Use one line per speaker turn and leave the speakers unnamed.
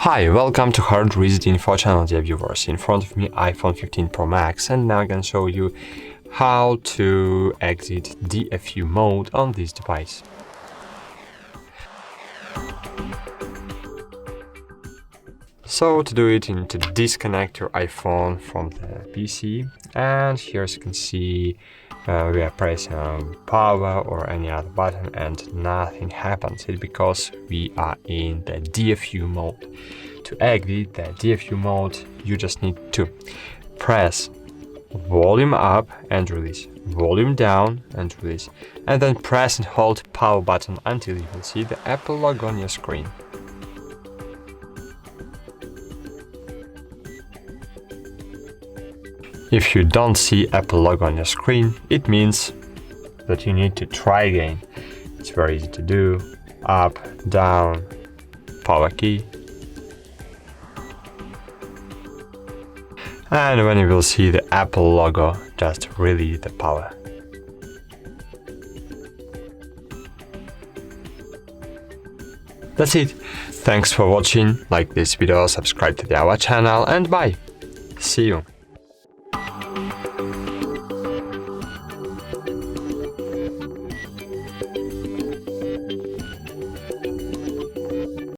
Hi, welcome to HardReset.Info channel, dear viewers. In front of me iPhone 15 Pro Max, and now I can show you how to exit DFU mode on this device. So to do it, you need to disconnect your iPhone from the PC, and here as you can see we are pressing power or any other button and nothing happens. It's because we are in the DFU mode. To exit the DFU mode, you just need to press volume up and release, volume down and release, and then press and hold power button until you can see the Apple logo on your screen. If you don't see Apple logo on your screen, it means that you need to try again. It's very easy to do. Up, down, power key. And when you will see the Apple logo, just release the power. That's it. Thanks for watching. Like this video, subscribe to our channel, and bye. See you.